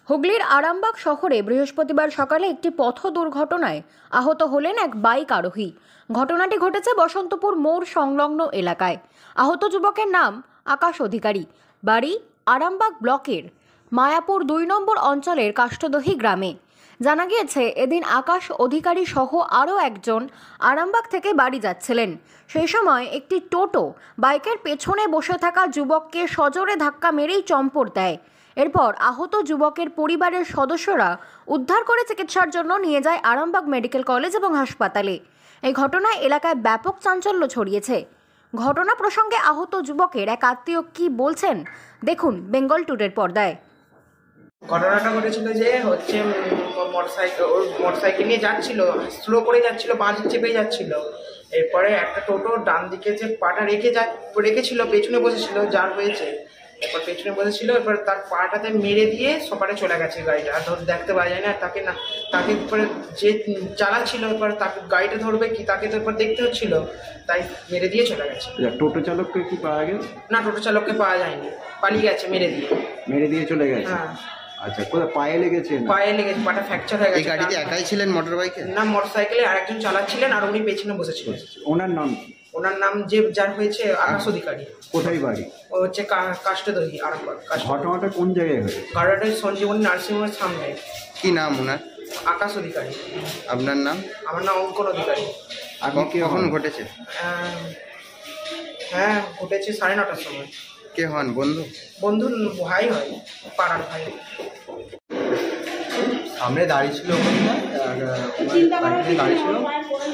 হুগলির আরামবাগ শহরে বৃহস্পতিবার সকালে একটি পথ দুর্ঘটনায় আহত হলেন এক বাইক আরোহী। ঘটনাটি ঘটেছে বসন্তপুর মোড় সংলগ্ন এলাকায়। আহত যুবকের নাম আকাশ অধিকারী, বাড়ি আরামবাগ ব্লকের মায়াপুর ২ নম্বর অঞ্চলের কাষ্ঠদহি গ্রামে। জানা গিয়েছে, এদিন আকাশ অধিকারী সহ আরও একজন আরামবাগ থেকে বাড়ি যাচ্ছিলেন। সেই সময় একটি টোটো বাইকের পেছনে বসে থাকা যুবককে সজোরে ধাক্কা মেরেই চম্পট দেয়। এরপর আহত যুবকের পরিবারের সদস্যরা উদ্ধার করে চিকিৎসার জন্য নিয়ে যায় আরামবাগ মেডিকেল কলেজ এবং হাসপাতালে। এই ঘটনায় এলাকায় ব্যাপক চাঞ্চল্য ছড়িয়েছে। ঘটনা প্রসঙ্গে আহত যুবকের এক আত্মীয় কি বলছেন দেখুন বেঙ্গল টুডের পর্দায়। ঘটনাটা ঘটেছিল যে মোটরসাইকেল নিয়ে যাচ্ছিল, স্লো করে যাচ্ছিল, বাঁ দিক চেপে যাচ্ছিল। এরপরে একটা টোটো ডান দিকে যে পাটা রেখেছিল, পেছনে বসেছিল, যার হয়েছে এরপর পেছনে বসেছিল, এরপর তার পাটাতে মেরে দিয়ে সপারে চলে গেছে গাড়িটা। আর দেখতে পাওয়া যায় না তাকে এরপরে যে চালাচ্ছিল, এরপর তাকে গাড়িটা ধরবে কি তাকে তো এরপর দেখতে হচ্ছিল, তাই মেরে দিয়ে চলে গেছে। টোটো চালককে কি পাওয়া গেছে? না, টোটো চালককে পাওয়া যায়নি, পালিয়ে গেছে মেরে দিয়ে চলে গেছে। হ্যাঁ। আচ্ছা, কোথায় পায়ে লেগেছে? পায়ে লেগেছে, পাটা ফ্র্যাকচার হয়ে গেছে। এই গাড়িতে একাই ছিলেন মোটর বাইকে? না, মোটরসাইকেলে আরেকজন চালাচ্ছিলেন আর উনি পেছনে বসেছিলেন। ওনার নাম কি? ওনার নাম যার হয়েছে আকাশ অধিকারী। কোথায় বাড়ি? ও হচ্ছে কাষ্ঠদহি আরামবাগ। ঘটনাটা কোন জায়গায় হয়েছে? ঘটনাটা সঞ্জীবনী নার্সিংহোমের সামনে। কি নাম ওনার? আকাশ অধিকারী। আপনার নাম? আমার নাম অঙ্কন অধিকারী। কখন ঘটেছে? হ্যাঁ, ঘটেছে 9:30টার সময়। কে হন? বন্ধু ভাই হয়, পাড়ার ভাই। সামনে দাঁড়িয়ে ছিল, দাঁড়িয়ে ছিল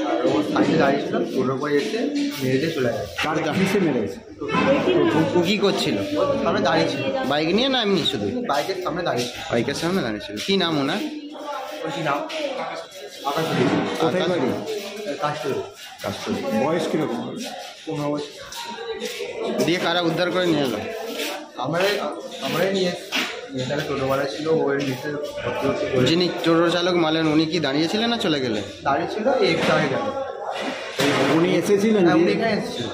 আর ওর সাইডে দাঁড়িয়ে ছিল, টোটোর উপরে এসে মেরে দিয়ে চলে গেছে। কার কিসে মেরেছে? ও কি করছিল? সামনে দাঁড়িয়ে ছিল, বাইক নিয়ে না এমনি শুধু? বাইকের সামনে দাঁড়িয়ে ছিল। বাইকের সামনে দাঁড়িয়ে ছিল। কি নাম ওনার? বলছি নাম আকাশ। কোথায় বাড়ি? কাস্টল। বয়স কিরকম? 15 বছর। দিয়ে কারা উদ্ধার করে নিয়ে এলো? আমরাই নিয়ে তাহলে টোটোওয়ালা ছিল, ওর নিচে যিনি টোটো চালক মালেন উনি কি দাঁড়িয়েছিলেন না চলে গেলে? দাঁড়িয়ে ছিল, একটা হয়ে গেল। উনি এসেছিলেন? হ্যাঁ, উনি এখানে এসেছিল।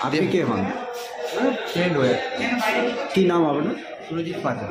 আপনি কে হন? ফ্রেন্ড হয়ে। কি নাম আপনার? সুরজিৎ পাঁচা।